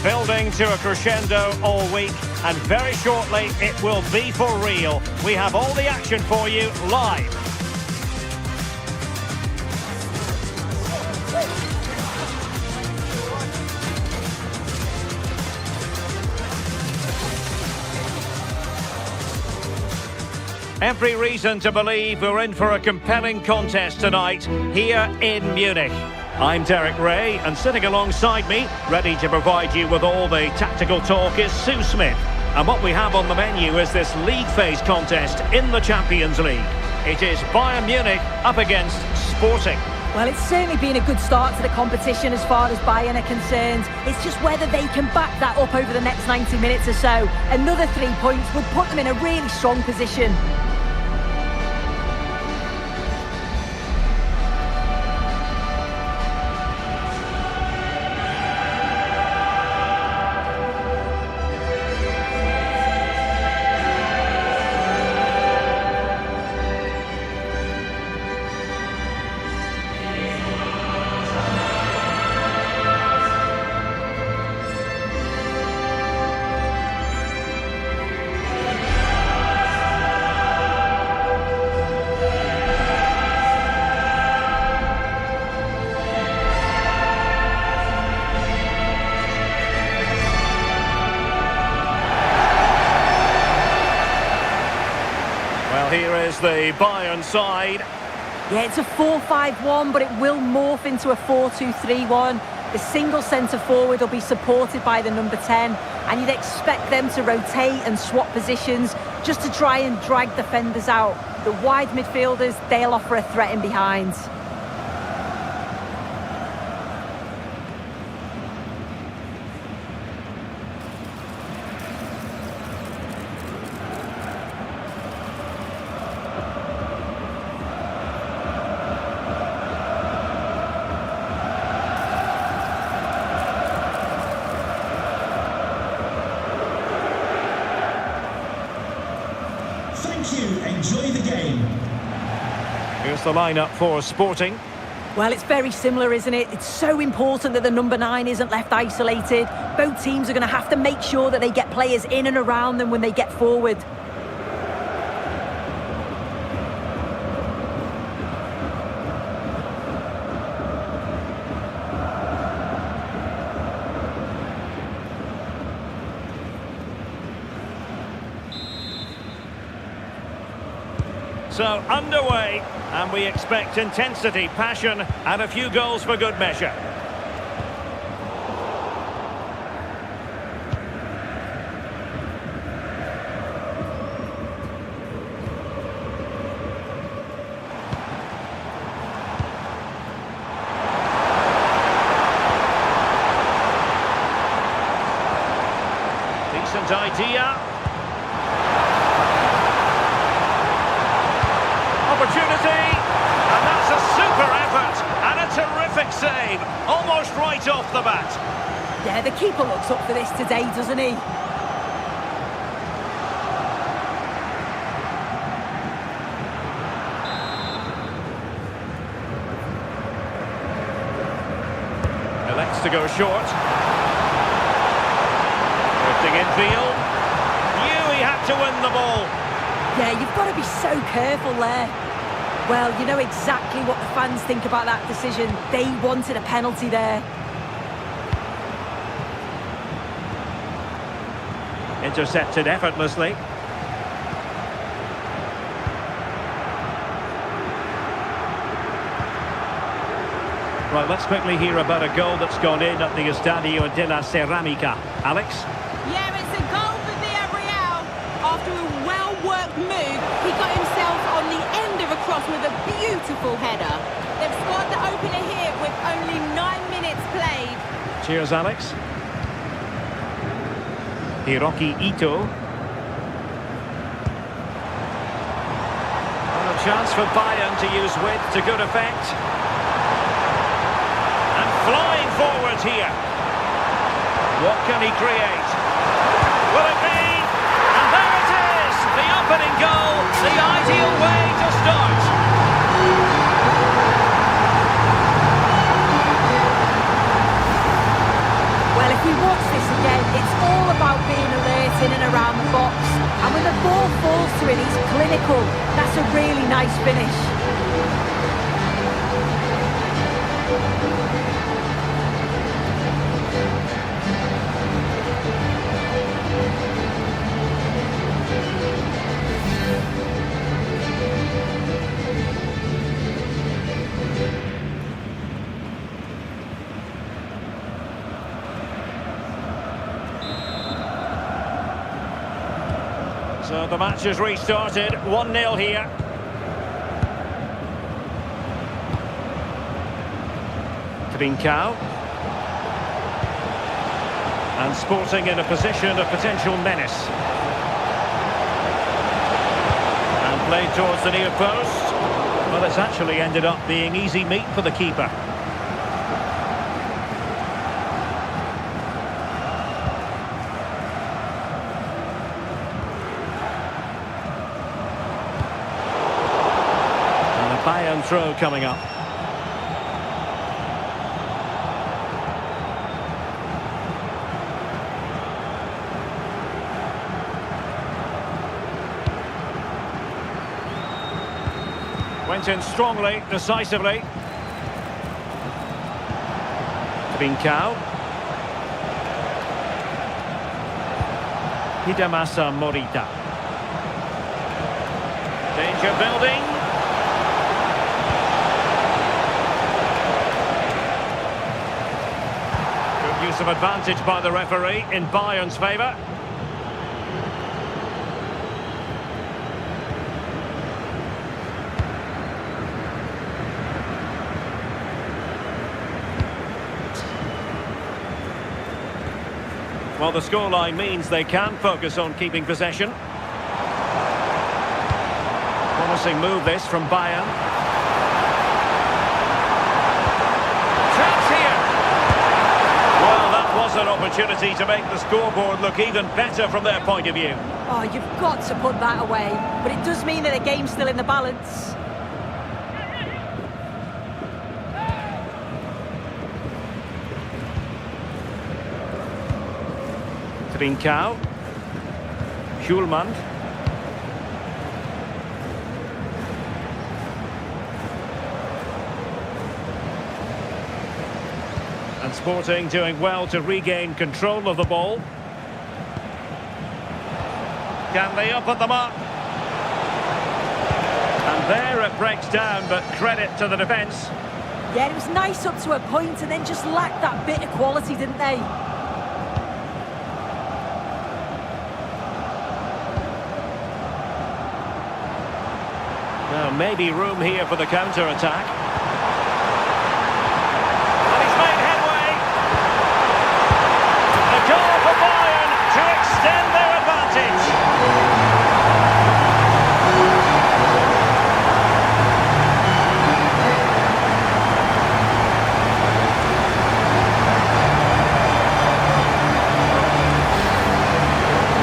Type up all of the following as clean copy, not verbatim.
Building to a crescendo all week, and very shortly it will be for real. We have all the action for you live. Every reason to believe we're in for a compelling contest tonight here in Munich. I'm Derek Ray, and sitting alongside me, ready to provide you with all the tactical talk, is Sue Smith. And what we have on the menu is this league phase contest in the Champions League. It is Bayern Munich up against Sporting. Well, it's certainly been a good start to the competition as far as Bayern are concerned. It's just whether they can back that up over the next 90 minutes or so. Another 3 points would put them in a really strong position. Here is the Bayern side. Yeah, it's a 4-5-1, but it will morph into a 4-2-3-1. The single centre-forward will be supported by the number 10, and you'd expect them to rotate and swap positions just to try and drag defenders out. The wide midfielders, they'll offer a threat in behind. Enjoy the game. Here's the lineup for Sporting. Well, it's very similar, isn't it? It's so important that the number 9 isn't left isolated. Both teams are going to have to make sure that they get players in and around them when they get forward. So, underway, and we expect intensity, passion, and a few goals for good measure. Decent idea. Opportunity, and that's a super effort and a terrific save, almost right off the bat. Yeah, the keeper looks up for this today, doesn't he? Elects to go short. Drifting infield. Knew he had to win the ball. Yeah, you've got to be so careful there. Well, you know exactly what the fans think about that decision. They wanted a penalty there. Intercepted effortlessly. Right, let's quickly hear about a goal that's gone in at the Estadio de la Ceramica. Alex? Yeah, it's a goal for Villarreal. After a well-worked move, he got himself on the end of a cross with a beautiful header. They've scored the opener here with only 9 minutes played. Cheers, Alex. Hiroki Ito. And a chance for Bayern to use width to good effect. And flying forward here. What can he create? Will it be? And there it is! The opening goal, the ideal way to start. Well, if we watch this So the match has restarted, 1-0 here. Trincao. And Sporting in a position of potential menace. And played towards the near post. Well, it's actually ended up being easy meat for the keeper. And a Bayern throw coming up. Went in strongly, decisively. Trincao. Hidemasa Morita. Danger building. Good use of advantage by the referee in Bayern's favour. Well, the scoreline means they can focus on keeping possession. Promising move this from Bayern. Chance here! Well, that was an opportunity to make the scoreboard look even better from their point of view. Oh, you've got to put that away. But it does mean that the game's still in the balance. Trincao. Schulman. And Sporting doing well to regain control of the ball. Can they open them up? And there it breaks down, but credit to the defence. Yeah, it was nice up to a point and then just lacked that bit of quality, didn't they? Well, maybe room here for the counter-attack. And he's made headway. A goal for Bayern to extend their advantage.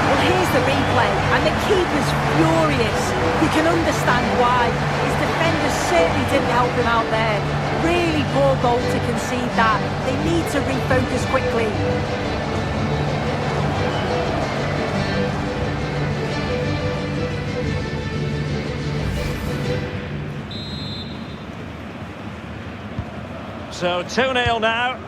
Well, here's the replay, and the keeper's furious. You can understand why. His defenders certainly didn't help him out there. Really poor goal to concede that. They need to refocus quickly. So 2-0 now.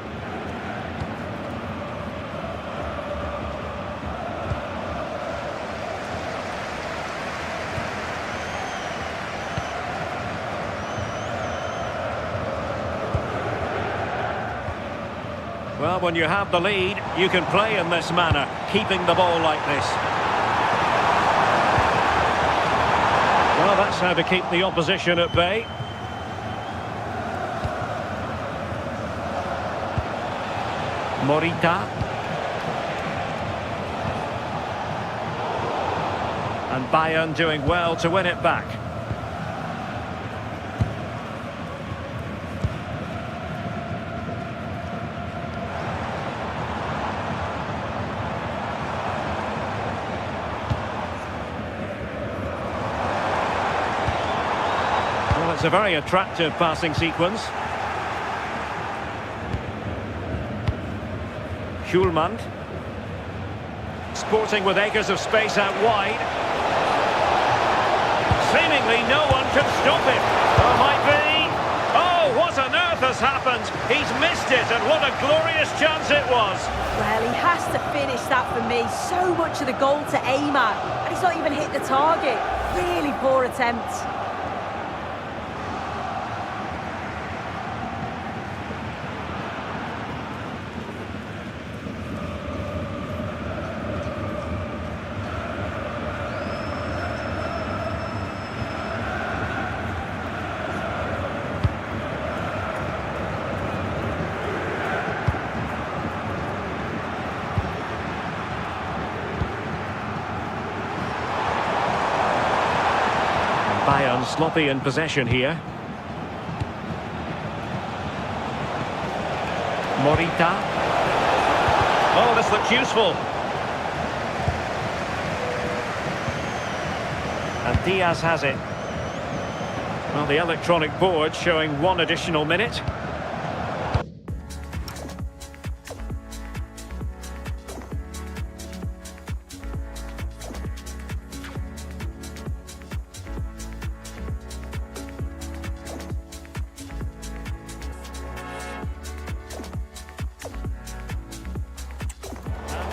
Well, when you have the lead, you can play in this manner, keeping the ball like this. Well, that's how to keep the opposition at bay. Morita. And Bayern doing well to win it back. Well, it's a very attractive passing sequence. Schulman. Sporting with acres of space out wide. Seemingly no one can stop him. Or might be. Oh, what on earth has happened? He's missed it, and what a glorious chance it was. Well, he has to finish that for me. So much of the goal to aim at, and he's not even hit the target. Really poor attempt. sloppy in possession here. Morita. Oh, this looks useful. And Diaz has it. Well, the electronic board showing 1 additional minute.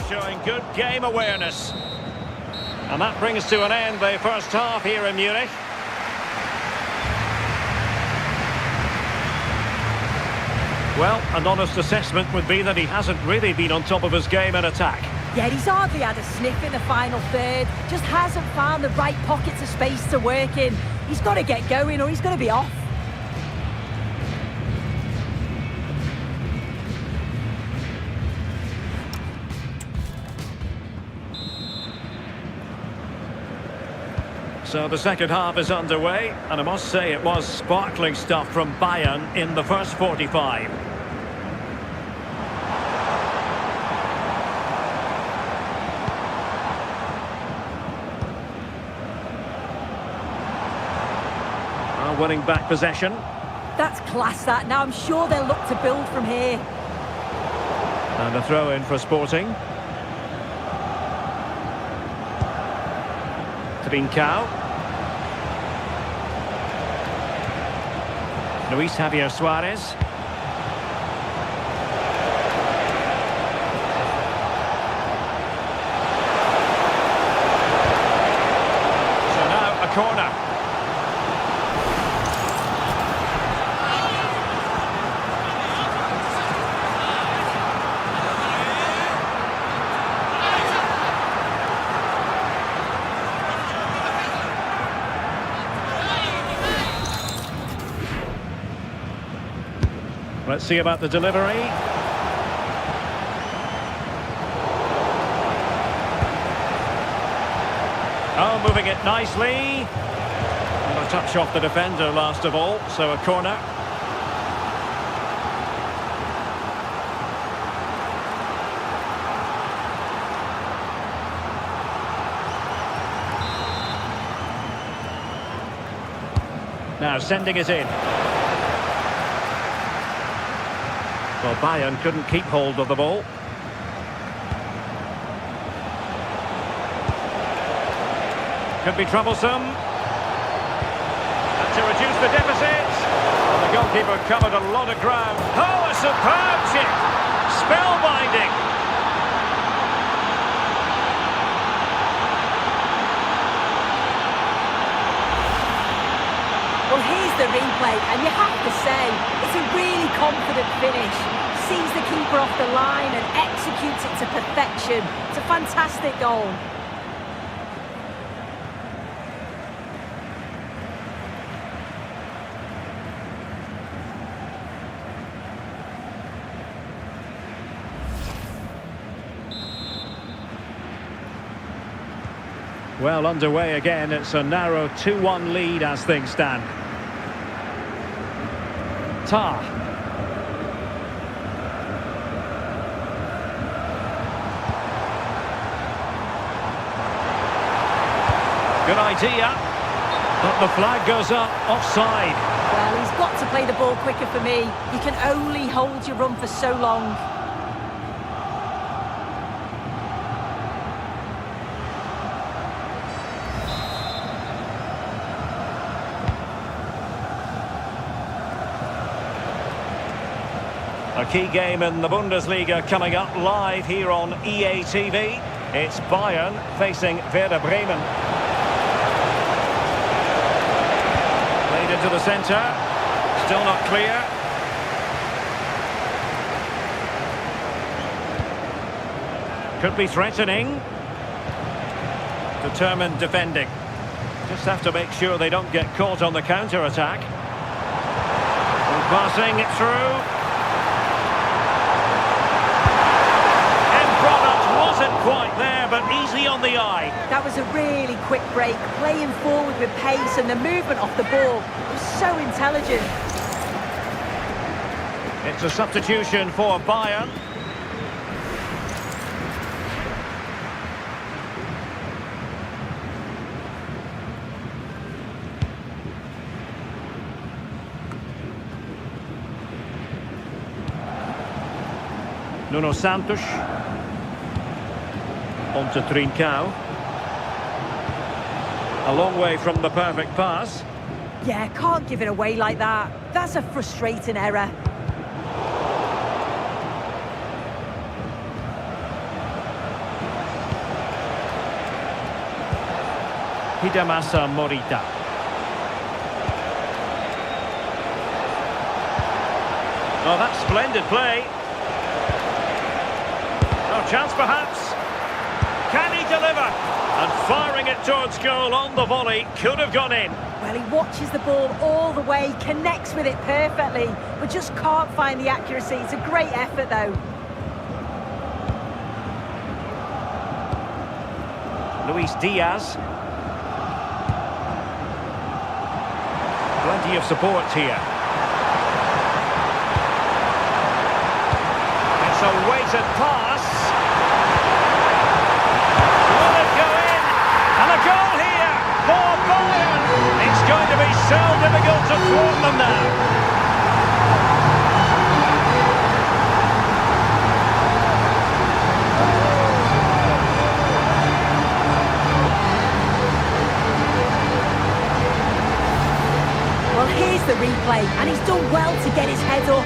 Showing good game awareness. And that brings to an end the first half here in Munich. Well, an honest assessment would be that he hasn't really been on top of his game in attack. Yeah, he's hardly had a sniff in the final third. Just hasn't found the right pockets of space to work in. He's got to get going or he's going to be off. So the second half is underway, and I must say it was sparkling stuff from Bayern in the first 45. Winning back possession. That's class, that. Now I'm sure they'll look to build from here. And a throw in for Sporting. Trincao. Luis Javier Suarez. So now a corner. Let's see about the delivery. Oh, moving it nicely. And a touch off the defender last of all, so a corner. Now sending it in. Well, Bayern couldn't keep hold of the ball. Could be troublesome. And to reduce the deficit. Well, the goalkeeper covered a lot of ground. Oh, a superb chip! Spellbinding! Well, here's the replay, and you have to say, it's a really confident finish. Sees the keeper off the line and executes it to perfection. It's a fantastic goal. Well, underway again. It's a narrow 2-1 lead as things stand. Tar. Good idea. But the flag goes up, offside. Well, he's got to play the ball quicker for me. You can only hold your run for so long. A key game in the Bundesliga coming up live here on EA TV. It's Bayern facing Werder Bremen. Played into the centre. Still not clear. Could be threatening. Determined defending. Just have to make sure they don't get caught on the counter-attack. Passing it through. Wasn't quite there, but easy on the eye. That was a really quick break, playing forward with pace, and the movement off the ball was so intelligent. It's a substitution for Bayern. Nuno Santos. On to Trincao. A long way from the perfect pass. Yeah, can't give it away like that. That's a frustrating error. Hidemasa Morita. Oh, that's splendid play. No chance perhaps. Can he deliver? And firing it towards goal on the volley, could have gone in. Well, he watches the ball all the way, connects with it perfectly, but just can't find the accuracy. It's a great effort though. Luis Diaz. Plenty of support here. It's a weighted pass. Will it go in? And a goal here for Bayern. It's going to be so difficult to thwart them now. Well, here's the replay, and he's done well to get his head up.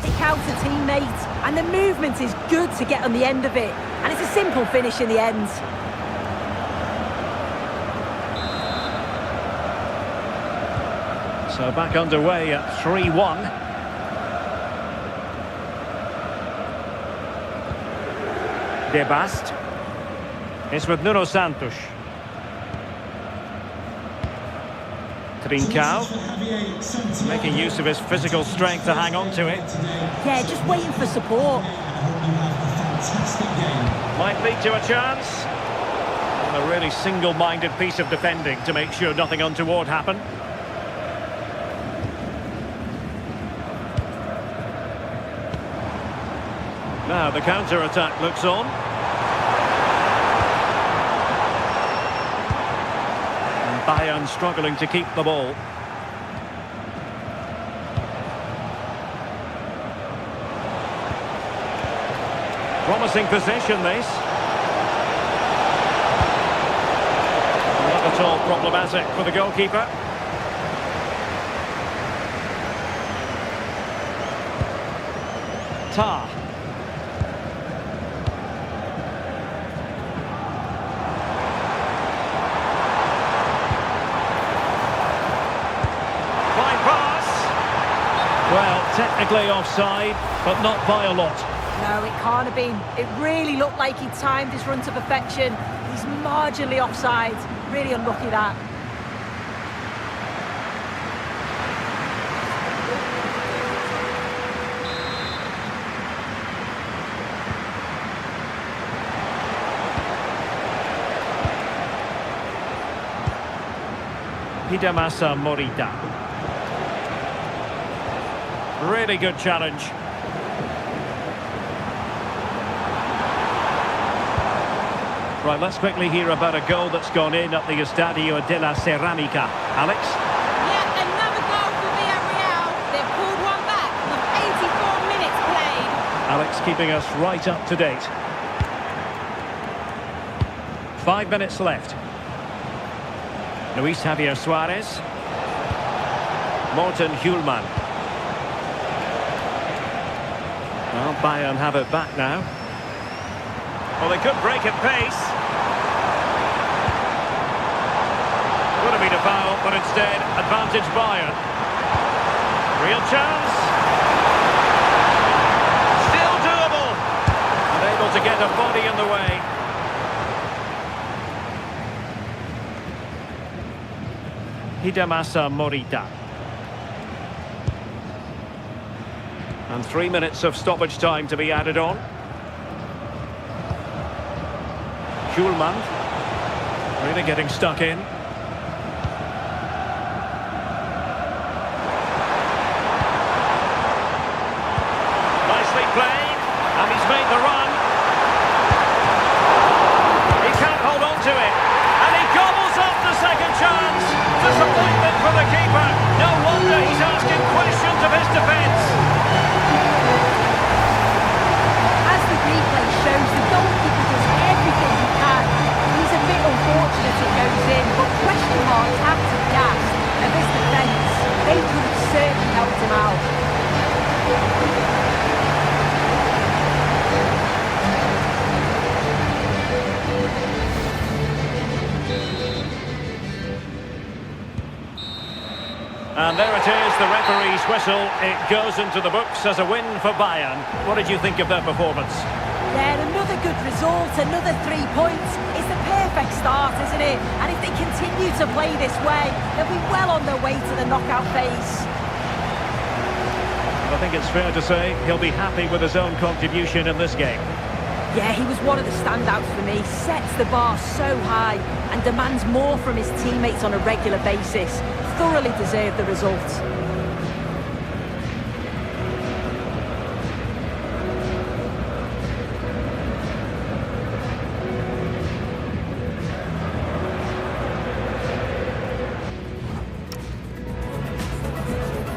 Pick out a teammate, and the movement is good to get on the end of it, and it's a simple finish in the end. So back underway at 3-1. De Bast. It's with Nuno Santos. Trincao. Making use of his physical strength to hang on to it. Yeah, just waiting for support. Might lead to a chance. And a really single-minded piece of defending to make sure nothing untoward happened. Now the counter-attack looks on. And Bayern struggling to keep the ball. Promising possession, this. Not at all problematic for the goalkeeper. Tar. Well, technically offside, but not by a lot. No, it can't have been. It really looked like he timed his run to perfection. He's marginally offside. Really unlucky that. Hidemasa Morita. Really good challenge. Right, let's quickly hear about a goal that's gone in at the Estadio de la Ceramica. Alex? Yeah, another goal for Villarreal. They've pulled one back with 84 minutes played. Alex keeping us right up to date. 5 minutes left. Luis Javier Suarez. Morten Hjulman. Well, Bayern have it back now. Well, they could break at pace. Would have been a foul, but instead, advantage Bayern. Real chance. Still doable. And able to get a body in the way. Hidemasa Morita. And 3 minutes of stoppage time to be added on. Schulman. Really getting stuck in. Nicely played. And he's made the run. He can't hold on to it. And he gobbles up the second chance. Disappointment for the keeper. No wonder he's asking questions of his defence. As the replay shows, the goalkeeper does everything he can. He's a bit unfortunate it goes in, but question marks have to be asked of his defence. They could have certainly helped him out. And there it is, the referee's whistle. It goes into the books as a win for Bayern. What did you think of their performance? Yeah, another good result, another 3 points. It's the perfect start, isn't it? And if they continue to play this way, they'll be well on their way to the knockout phase. I think it's fair to say he'll be happy with his own contribution in this game. Yeah, he was one of the standouts for me. Sets the bar so high and demands more from his teammates on a regular basis. Thoroughly deserved the result.